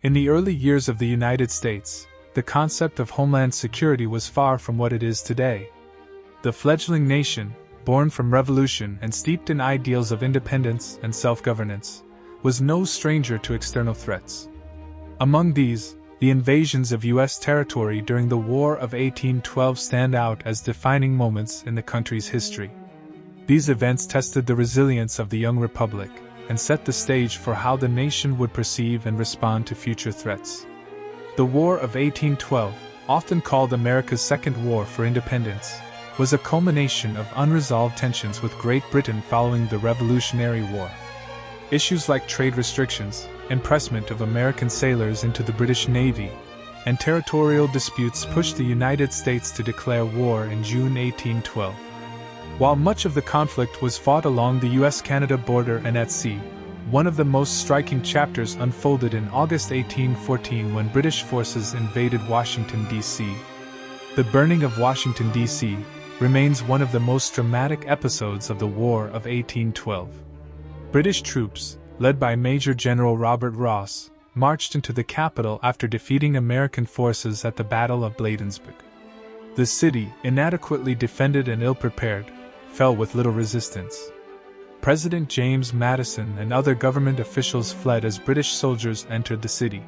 In the early years of the United States, the concept of homeland security was far from what it is today. The fledgling nation, born from revolution and steeped in ideals of independence and self-governance, was no stranger to external threats. Among these, the invasions of U.S. territory during the War of 1812 stand out as defining moments in the country's history. These events tested the resilience of the young republic and set the stage for how the nation would perceive and respond to future threats. The War of 1812, often called America's Second War for Independence, was a culmination of unresolved tensions with Great Britain following the Revolutionary War. Issues like trade restrictions, impressment of American sailors into the British Navy, and territorial disputes pushed the United States to declare war in June 1812. While much of the conflict was fought along the US-Canada border and at sea, one of the most striking chapters unfolded in August 1814 when British forces invaded Washington, D.C. The burning of Washington, D.C. remains one of the most dramatic episodes of the War of 1812. British troops, led by Major General Robert Ross, marched into the capital after defeating American forces at the Battle of Bladensburg. The city, inadequately defended and ill-prepared, fell with little resistance. President James Madison and other government officials fled as British soldiers entered the city.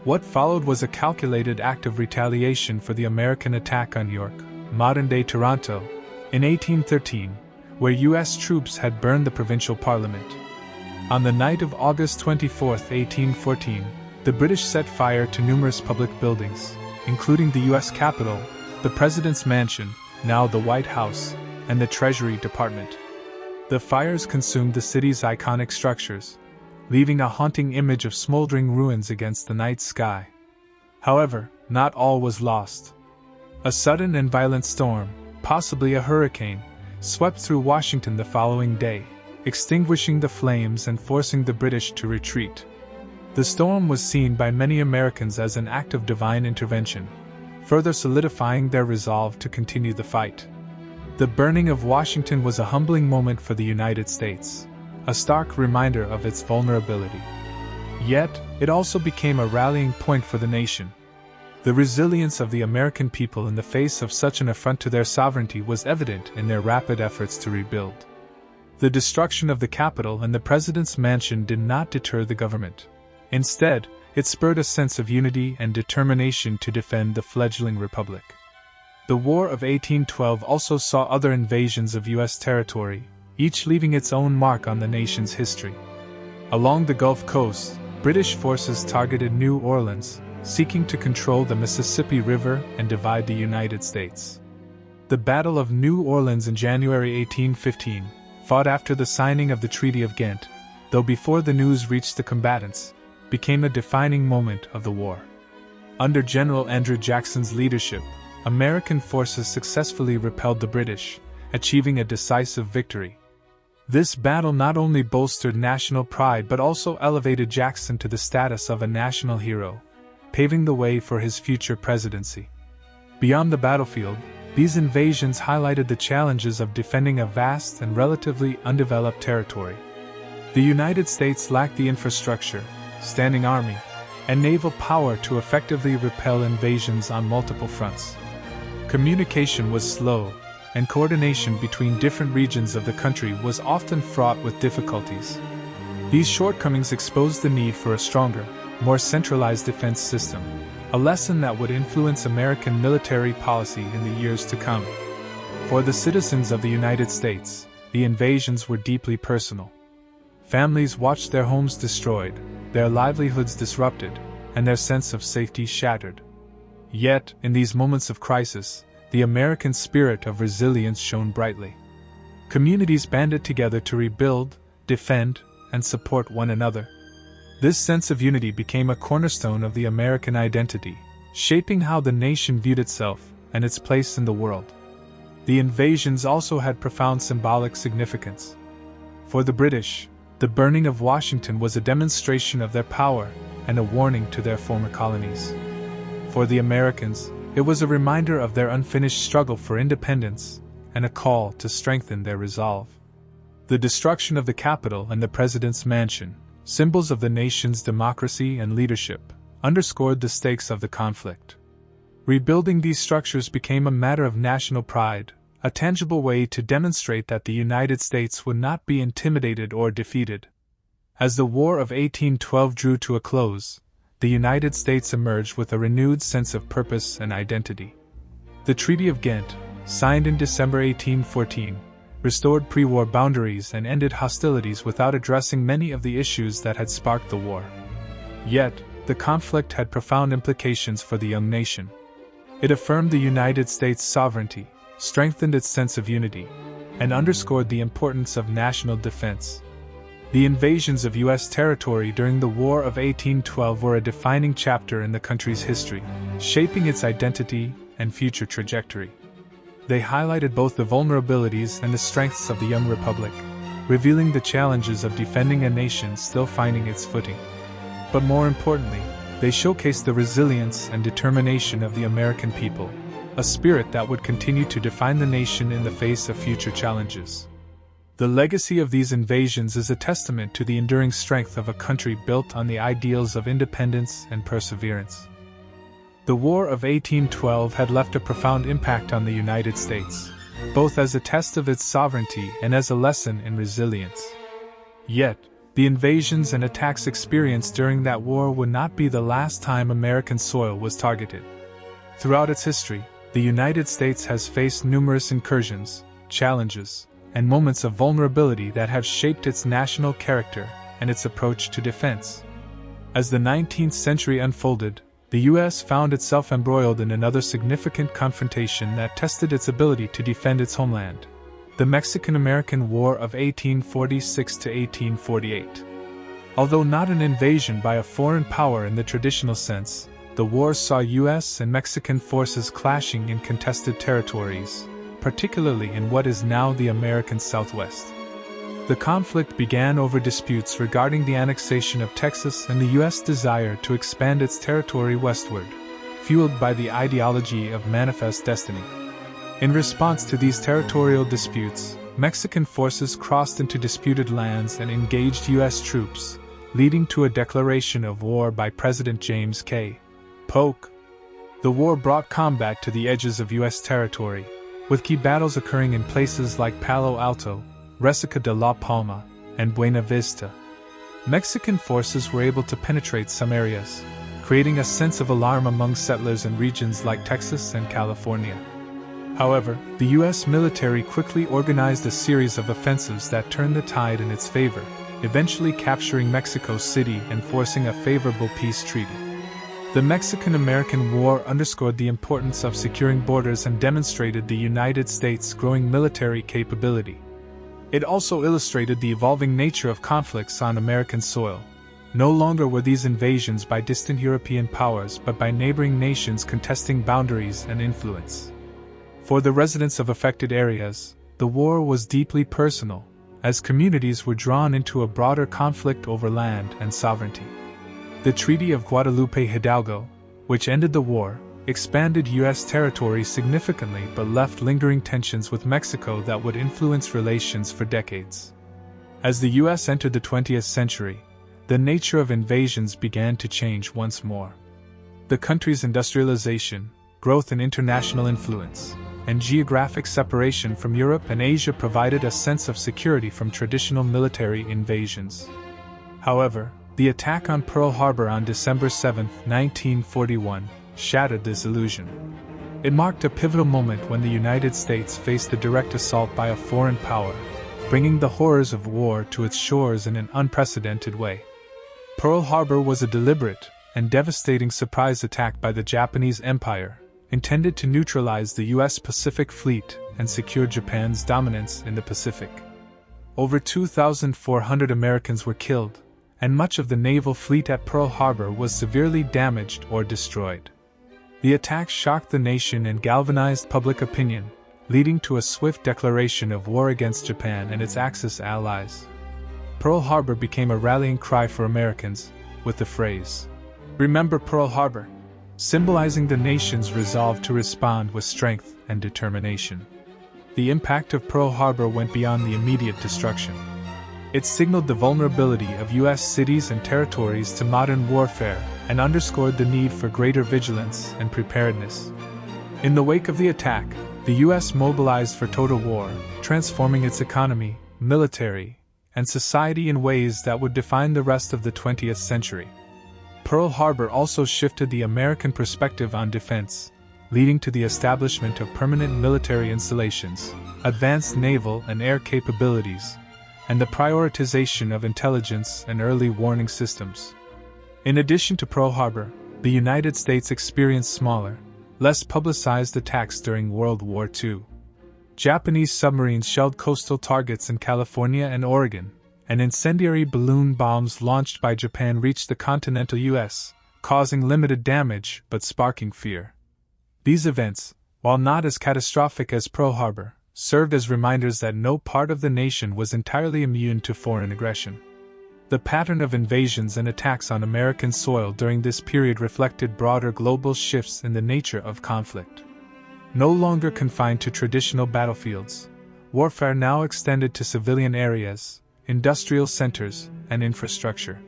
What followed was a calculated act of retaliation for the American attack on York, modern-day Toronto, in 1813, where U.S. troops had burned the provincial parliament. On the night of August 24, 1814, the British set fire to numerous public buildings, including the U.S. Capitol, the President's Mansion, now the White House, and the Treasury Department. The fires consumed the city's iconic structures, leaving a haunting image of smoldering ruins against the night sky. However, not all was lost. A sudden and violent storm, possibly a hurricane, swept through Washington the following day, extinguishing the flames and forcing the British to retreat. The storm was seen by many Americans as an act of divine intervention, further solidifying their resolve to continue the fight. The burning of Washington was a humbling moment for the United States, a stark reminder of its vulnerability. Yet, it also became a rallying point for the nation. The resilience of the American people in the face of such an affront to their sovereignty was evident in their rapid efforts to rebuild. The destruction of the Capitol and the President's Mansion did not deter the government. Instead, it spurred a sense of unity and determination to defend the fledgling republic. The War of 1812 also saw other invasions of U.S. territory, each leaving its own mark on the nation's history. Along the Gulf Coast, British forces targeted New Orleans, seeking to control the Mississippi River and divide the United States. The Battle of New Orleans in January 1815, fought after the signing of the Treaty of Ghent, though before the news reached the combatants, became a defining moment of the war. Under General Andrew Jackson's leadership, American forces successfully repelled the British, achieving a decisive victory. This battle not only bolstered national pride but also elevated Jackson to the status of a national hero, paving the way for his future presidency. Beyond the battlefield, these invasions highlighted the challenges of defending a vast and relatively undeveloped territory. The United States lacked the infrastructure, standing army, and naval power to effectively repel invasions on multiple fronts. Communication was slow, and coordination between different regions of the country was often fraught with difficulties. These shortcomings exposed the need for a stronger, more centralized defense system, a lesson that would influence American military policy in the years to come. For the citizens of the United States, the invasions were deeply personal. Families watched their homes destroyed, their livelihoods disrupted, and their sense of safety shattered. Yet, in these moments of crisis, the American spirit of resilience shone brightly. Communities banded together to rebuild, defend, and support one another. This sense of unity became a cornerstone of the American identity, shaping how the nation viewed itself and its place in the world. The invasions also had profound symbolic significance. For the British, the burning of Washington was a demonstration of their power and a warning to their former colonies. For the Americans, it was a reminder of their unfinished struggle for independence and a call to strengthen their resolve. The destruction of the Capitol and the President's Mansion, symbols of the nation's democracy and leadership, underscored the stakes of the conflict. Rebuilding these structures became a matter of national pride, a tangible way to demonstrate that the United States would not be intimidated or defeated. As the War of 1812 drew to a close, the United States emerged with a renewed sense of purpose and identity. The Treaty of Ghent, signed in December 1814, restored pre-war boundaries and ended hostilities without addressing many of the issues that had sparked the war. Yet, the conflict had profound implications for the young nation. It affirmed the United States' sovereignty, strengthened its sense of unity, and underscored the importance of national defense. The invasions of U.S. territory during the War of 1812 were a defining chapter in the country's history, shaping its identity and future trajectory. They highlighted both the vulnerabilities and the strengths of the young republic, revealing the challenges of defending a nation still finding its footing. But more importantly, they showcased the resilience and determination of the American people, a spirit that would continue to define the nation in the face of future challenges. The legacy of these invasions is a testament to the enduring strength of a country built on the ideals of independence and perseverance. The War of 1812 had left a profound impact on the United States, both as a test of its sovereignty and as a lesson in resilience. Yet, the invasions and attacks experienced during that war would not be the last time American soil was targeted. Throughout its history, the United States has faced numerous incursions, challenges, and moments of vulnerability that have shaped its national character and its approach to defense. As the 19th century unfolded, the U.S. found itself embroiled in another significant confrontation that tested its ability to defend its homeland: the Mexican-American War of 1846 to 1848. Although not an invasion by a foreign power in the traditional sense, the war saw U.S. and Mexican forces clashing in contested territories, particularly in what is now the American Southwest. The conflict began over disputes regarding the annexation of Texas and the U.S. desire to expand its territory westward, fueled by the ideology of manifest destiny. In response to these territorial disputes, Mexican forces crossed into disputed lands and engaged U.S. troops, leading to a declaration of war by President James K. Polk. The war brought combat to the edges of U.S. territory, with key battles occurring in places like Palo Alto, Resaca de la Palma, and Buena Vista. Mexican forces were able to penetrate some areas, creating a sense of alarm among settlers in regions like Texas and California. However, the U.S. military quickly organized a series of offensives that turned the tide in its favor, eventually capturing Mexico City and forcing a favorable peace treaty. The Mexican-American War underscored the importance of securing borders and demonstrated the United States' growing military capability. It also illustrated the evolving nature of conflicts on American soil. No longer were these invasions by distant European powers but by neighboring nations contesting boundaries and influence. For the residents of affected areas, the war was deeply personal, as communities were drawn into a broader conflict over land and sovereignty. The Treaty of Guadalupe Hidalgo, which ended the war, expanded U.S. territory significantly but left lingering tensions with Mexico that would influence relations for decades. As the U.S. entered the 20th century, the nature of invasions began to change once more. The country's industrialization, growth in international influence, and geographic separation from Europe and Asia provided a sense of security from traditional military invasions. However, the attack on Pearl Harbor on December 7, 1941, shattered this illusion. It marked a pivotal moment when the United States faced the direct assault by a foreign power, bringing the horrors of war to its shores in an unprecedented way. Pearl Harbor was a deliberate and devastating surprise attack by the Japanese Empire, intended to neutralize the U.S. Pacific Fleet and secure Japan's dominance in the Pacific. Over 2,400 Americans were killed, and much of the naval fleet at Pearl Harbor was severely damaged or destroyed. The attack shocked the nation and galvanized public opinion, leading to a swift declaration of war against Japan and its Axis allies. Pearl Harbor became a rallying cry for Americans, with the phrase, "Remember Pearl Harbor," symbolizing the nation's resolve to respond with strength and determination. The impact of Pearl Harbor went beyond the immediate destruction. It signaled the vulnerability of U.S. cities and territories to modern warfare, and underscored the need for greater vigilance and preparedness. In the wake of the attack, the U.S. mobilized for total war, transforming its economy, military, and society in ways that would define the rest of the 20th century. Pearl Harbor also shifted the American perspective on defense, leading to the establishment of permanent military installations, advanced naval and air capabilities, and the prioritization of intelligence and early warning systems. In addition to Pearl Harbor, the United States experienced smaller, less publicized attacks during World War II. Japanese submarines shelled coastal targets in California and Oregon, and incendiary balloon bombs launched by Japan reached the continental U.S., causing limited damage but sparking fear. These events, while not as catastrophic as Pearl Harbor, served as reminders that no part of the nation was entirely immune to foreign aggression. The pattern of invasions and attacks on American soil during this period reflected broader global shifts in the nature of conflict. No longer confined to traditional battlefields, warfare now extended to civilian areas, industrial centers, and infrastructure.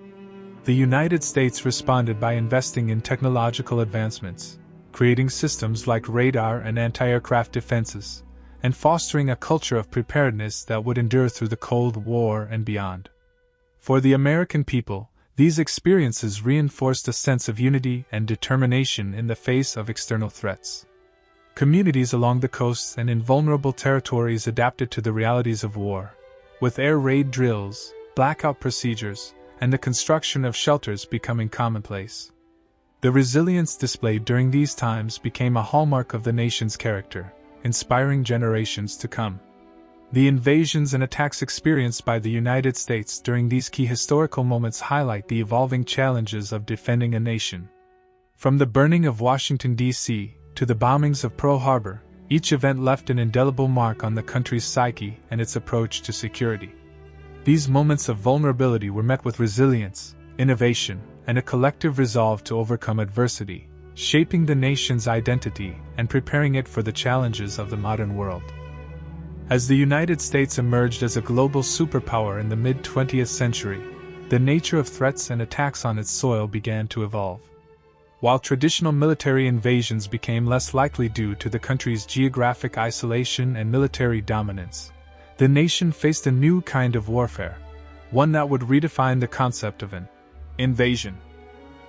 The United States responded by investing in technological advancements, creating systems like radar and anti-aircraft defenses, and fostering a culture of preparedness that would endure through the Cold War and beyond. For the American people, these experiences reinforced a sense of unity and determination in the face of external threats. Communities along the coasts and in vulnerable territories adapted to the realities of war, with air raid drills, blackout procedures, and the construction of shelters becoming commonplace. The resilience displayed during these times became a hallmark of the nation's character, inspiring generations to come. The invasions and attacks experienced by the United States during these key historical moments highlight the evolving challenges of defending a nation. From the burning of Washington, D.C., to the bombings of Pearl Harbor, each event left an indelible mark on the country's psyche and its approach to security. These moments of vulnerability were met with resilience, innovation, and a collective resolve to overcome adversity, shaping the nation's identity and preparing it for the challenges of the modern world. As the United States emerged as a global superpower in the mid-20th century, the nature of threats and attacks on its soil began to evolve. While traditional military invasions became less likely due to the country's geographic isolation and military dominance, the nation faced a new kind of warfare, one that would redefine the concept of an invasion.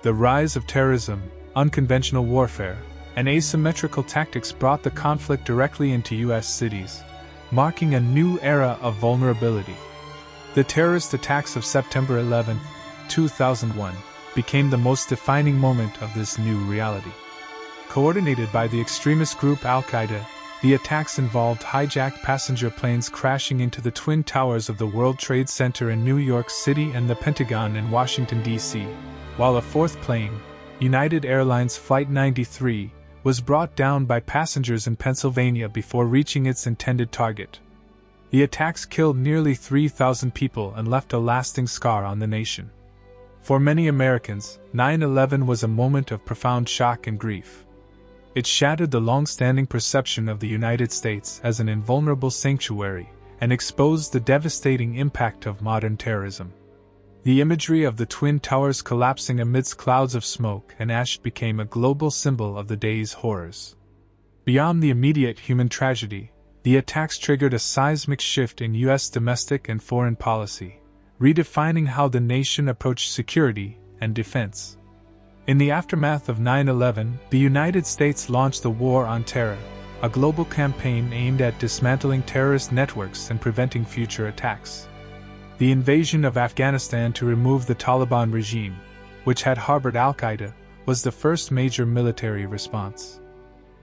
The rise of terrorism, unconventional warfare, and asymmetrical tactics brought the conflict directly into U.S. cities, marking a new era of vulnerability. The terrorist attacks of September 11, 2001, became the most defining moment of this new reality. Coordinated by the extremist group Al-Qaeda, the attacks involved hijacked passenger planes crashing into the Twin Towers of the World Trade Center in New York City and the Pentagon in Washington, D.C., while a fourth plane, United Airlines Flight 93, was brought down by passengers in Pennsylvania before reaching its intended target. The attacks killed nearly 3,000 people and left a lasting scar on the nation. For many Americans, 9/11 was a moment of profound shock and grief. It shattered the long-standing perception of the United States as an invulnerable sanctuary and exposed the devastating impact of modern terrorism. The imagery of the Twin Towers collapsing amidst clouds of smoke and ash became a global symbol of the day's horrors. Beyond the immediate human tragedy, the attacks triggered a seismic shift in U.S. domestic and foreign policy, redefining how the nation approached security and defense. In the aftermath of 9/11, the United States launched the War on Terror, a global campaign aimed at dismantling terrorist networks and preventing future attacks. The invasion of Afghanistan to remove the Taliban regime, which had harbored Al-Qaeda, was the first major military response.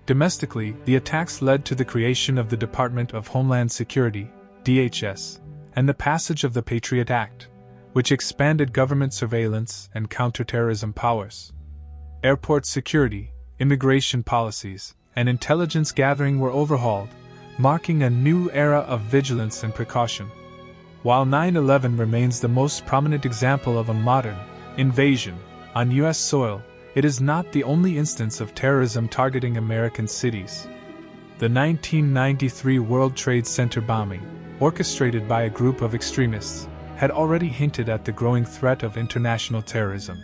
Domestically, the attacks led to the creation of the Department of Homeland Security, DHS, and the passage of the Patriot Act, which expanded government surveillance and counterterrorism powers. Airport security, immigration policies, and intelligence gathering were overhauled, marking a new era of vigilance and precaution. While 9/11 remains the most prominent example of a modern invasion on U.S. soil, it is not the only instance of terrorism targeting American cities. The 1993 World Trade Center bombing, orchestrated by a group of extremists, had already hinted at the growing threat of international terrorism.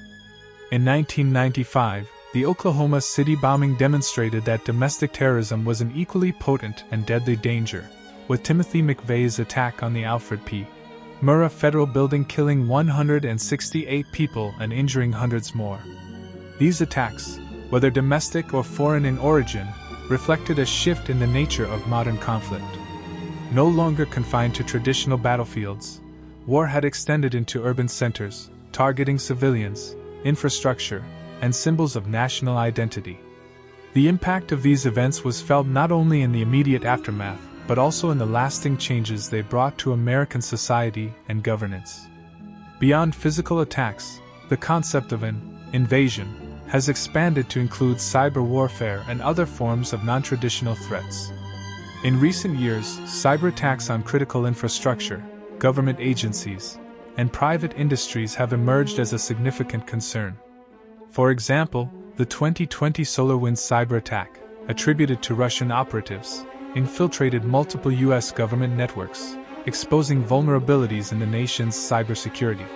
In 1995, the Oklahoma City bombing demonstrated that domestic terrorism was an equally potent and deadly danger, with Timothy McVeigh's attack on the Alfred P. Murrah Federal Building killing 168 people and injuring hundreds more. These attacks, whether domestic or foreign in origin, reflected a shift in the nature of modern conflict. No longer confined to traditional battlefields, war had extended into urban centers, targeting civilians, infrastructure, and symbols of national identity. The impact of these events was felt not only in the immediate aftermath, but also in the lasting changes they brought to American society and governance. Beyond physical attacks, the concept of an invasion has expanded to include cyber warfare and other forms of non-traditional threats. In recent years, cyber attacks on critical infrastructure, government agencies, and private industries have emerged as a significant concern. For example, the 2020 SolarWinds cyber attack, attributed to Russian operatives, infiltrated multiple U.S. government networks, exposing vulnerabilities in the nation's cybersecurity.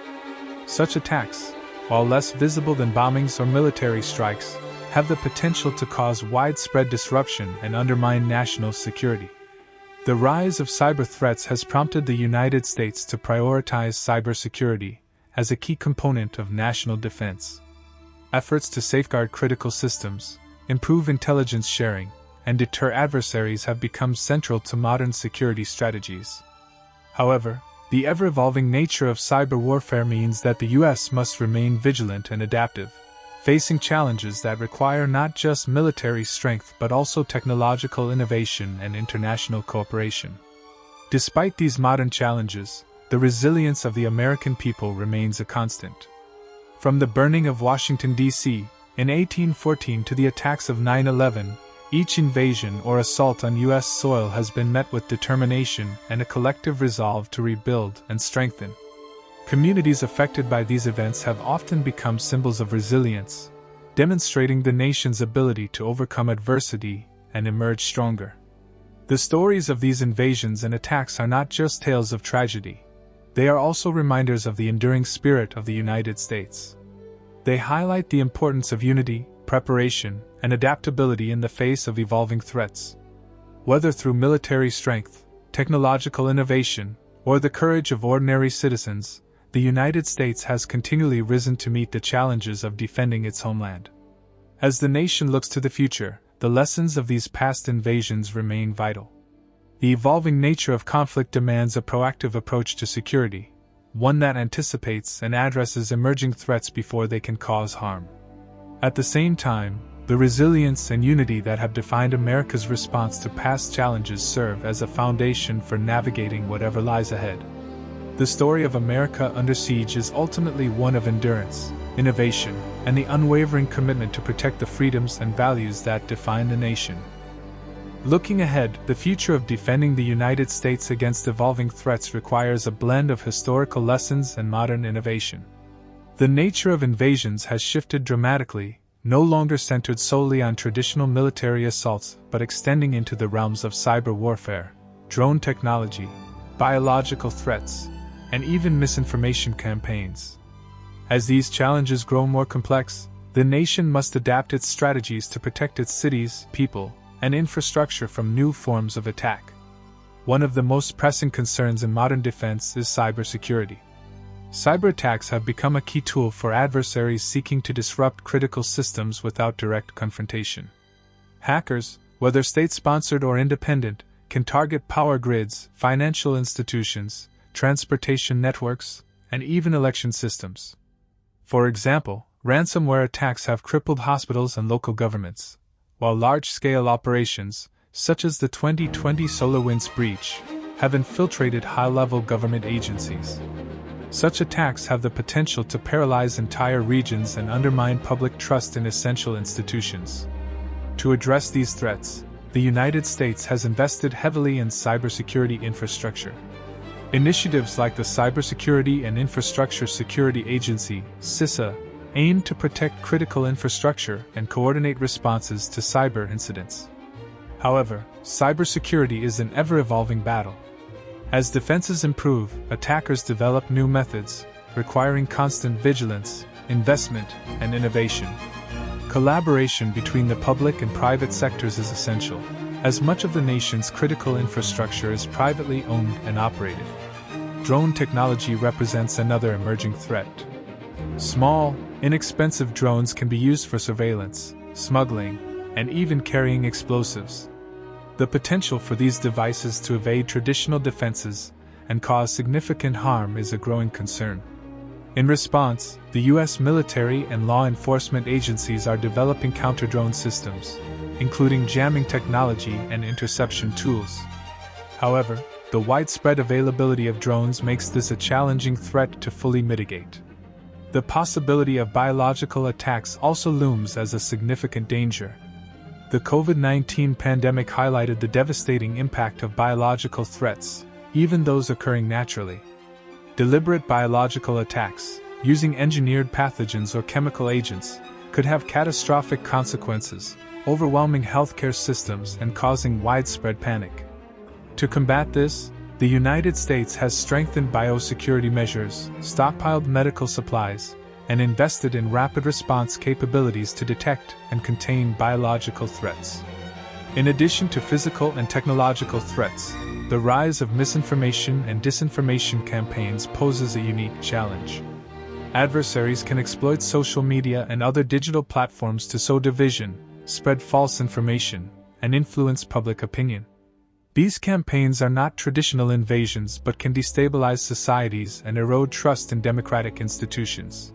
Such attacks, while less visible than bombings or military strikes, have the potential to cause widespread disruption and undermine national security. The rise of cyber threats has prompted the United States to prioritize cybersecurity as a key component of national defense. Efforts to safeguard critical systems, improve intelligence sharing, and deter adversaries have become central to modern security strategies. However, the ever-evolving nature of cyber warfare means that the U.S. must remain vigilant and adaptive, facing challenges that require not just military strength but also technological innovation and international cooperation. Despite these modern challenges, the resilience of the American people remains a constant. From the burning of Washington, D.C., in 1814 to the attacks of 9/11, each invasion or assault on U.S. soil has been met with determination and a collective resolve to rebuild and strengthen. Communities affected by these events have often become symbols of resilience, demonstrating the nation's ability to overcome adversity and emerge stronger. The stories of these invasions and attacks are not just tales of tragedy. They are also reminders of the enduring spirit of the United States. They highlight the importance of unity, preparation, and adaptability in the face of evolving threats. Whether through military strength, technological innovation, or the courage of ordinary citizens, the United States has continually risen to meet the challenges of defending its homeland. As the nation looks to the future, the lessons of these past invasions remain vital. The evolving nature of conflict demands a proactive approach to security, one that anticipates and addresses emerging threats before they can cause harm. At the same time, the resilience and unity that have defined America's response to past challenges serve as a foundation for navigating whatever lies ahead. The story of America under siege is ultimately one of endurance, innovation, and the unwavering commitment to protect the freedoms and values that define the nation. Looking ahead, the future of defending the United States against evolving threats requires a blend of historical lessons and modern innovation. The nature of invasions has shifted dramatically, no longer centered solely on traditional military assaults but extending into the realms of cyber warfare, drone technology, biological threats, and even misinformation campaigns. As these challenges grow more complex, the nation must adapt its strategies to protect its cities, people, and infrastructure from new forms of attack. One of the most pressing concerns in modern defense is cybersecurity. Cyber attacks have become a key tool for adversaries seeking to disrupt critical systems without direct confrontation. Hackers, whether state-sponsored or independent, can target power grids, financial institutions, transportation networks, and even election systems. For example, ransomware attacks have crippled hospitals and local governments, while large-scale operations, such as the 2020 SolarWinds breach, have infiltrated high-level government agencies. Such attacks have the potential to paralyze entire regions and undermine public trust in essential institutions. To address these threats, the United States has invested heavily in cybersecurity infrastructure. Initiatives like the Cybersecurity and Infrastructure Security Agency, CISA, aim to protect critical infrastructure and coordinate responses to cyber incidents. However, cybersecurity is an ever-evolving battle. As defenses improve, attackers develop new methods, requiring constant vigilance, investment, and innovation. Collaboration between the public and private sectors is essential, as much of the nation's critical infrastructure is privately owned and operated. Drone technology represents another emerging threat. Small, inexpensive drones can be used for surveillance, smuggling, and even carrying explosives. The potential for these devices to evade traditional defenses and cause significant harm is a growing concern. In response, the U.S. military and law enforcement agencies are developing counter-drone systems, including jamming technology and interception tools. However, the widespread availability of drones makes this a challenging threat to fully mitigate. The possibility of biological attacks also looms as a significant danger. The COVID-19 pandemic highlighted the devastating impact of biological threats, even those occurring naturally. Deliberate biological attacks, using engineered pathogens or chemical agents, could have catastrophic consequences, overwhelming healthcare systems and causing widespread panic. To combat this, the United States has strengthened biosecurity measures, stockpiled medical supplies, and invested in rapid response capabilities to detect and contain biological threats. In addition to physical and technological threats, the rise of misinformation and disinformation campaigns poses a unique challenge. Adversaries can exploit social media and other digital platforms to sow division, spread false information, and influence public opinion. These campaigns are not traditional invasions but can destabilize societies and erode trust in democratic institutions.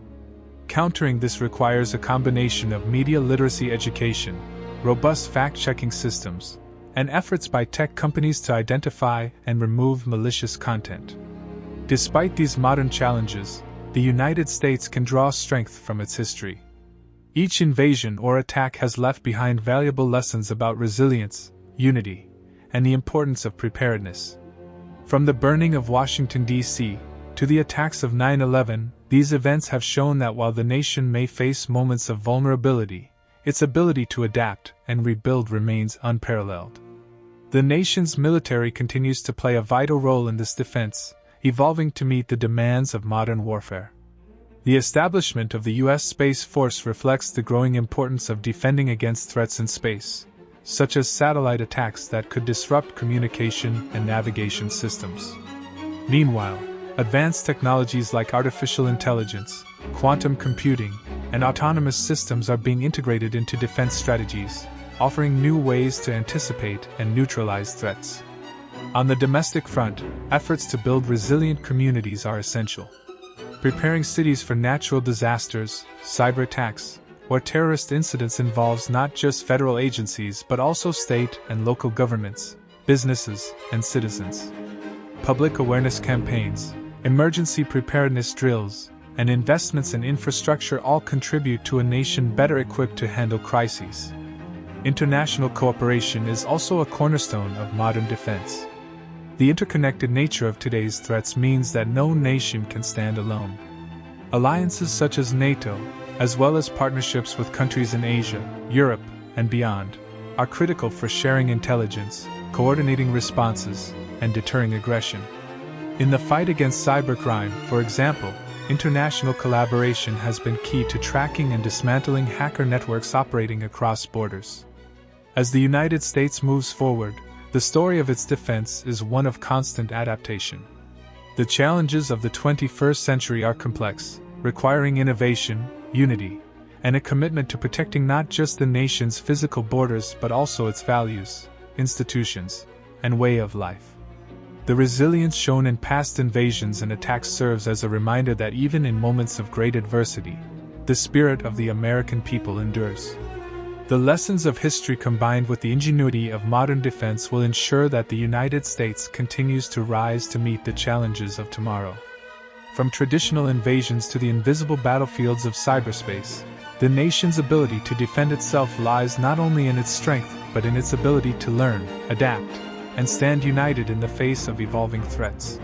Countering this requires a combination of media literacy education, robust fact-checking systems, and efforts by tech companies to identify and remove malicious content. Despite these modern challenges, the United States can draw strength from its history. Each invasion or attack has left behind valuable lessons about resilience, unity, and the importance of preparedness. From the burning of Washington, D.C., to the attacks of 9/11, these events have shown that while the nation may face moments of vulnerability, its ability to adapt and rebuild remains unparalleled. The nation's military continues to play a vital role in this defense, evolving to meet the demands of modern warfare. The establishment of the U.S. Space Force reflects the growing importance of defending against threats in space, such as satellite attacks that could disrupt communication and navigation systems. Meanwhile, advanced technologies like artificial intelligence, quantum computing, and autonomous systems are being integrated into defense strategies, offering new ways to anticipate and neutralize threats. On the domestic front, efforts to build resilient communities are essential. Preparing cities for natural disasters, cyber attacks, or terrorist incidents involves not just federal agencies but also state and local governments, businesses, and citizens. Public awareness campaigns, emergency preparedness drills, and investments in infrastructure all contribute to a nation better equipped to handle crises. International cooperation is also a cornerstone of modern defense. The interconnected nature of today's threats means that no nation can stand alone. Alliances such as NATO, as well as partnerships with countries in Asia, Europe, and beyond, are critical for sharing intelligence, coordinating responses, and deterring aggression. In the fight against cybercrime, for example, international collaboration has been key to tracking and dismantling hacker networks operating across borders. As the United States moves forward, the story of its defense is one of constant adaptation. The challenges of the 21st century are complex, requiring innovation, unity, and a commitment to protecting not just the nation's physical borders but also its values, institutions, and way of life. The resilience shown in past invasions and attacks serves as a reminder that even in moments of great adversity, the spirit of the American people endures. The lessons of history combined with the ingenuity of modern defense will ensure that the United States continues to rise to meet the challenges of tomorrow. From traditional invasions to the invisible battlefields of cyberspace, the nation's ability to defend itself lies not only in its strength but in its ability to learn, adapt, and stand united in the face of evolving threats.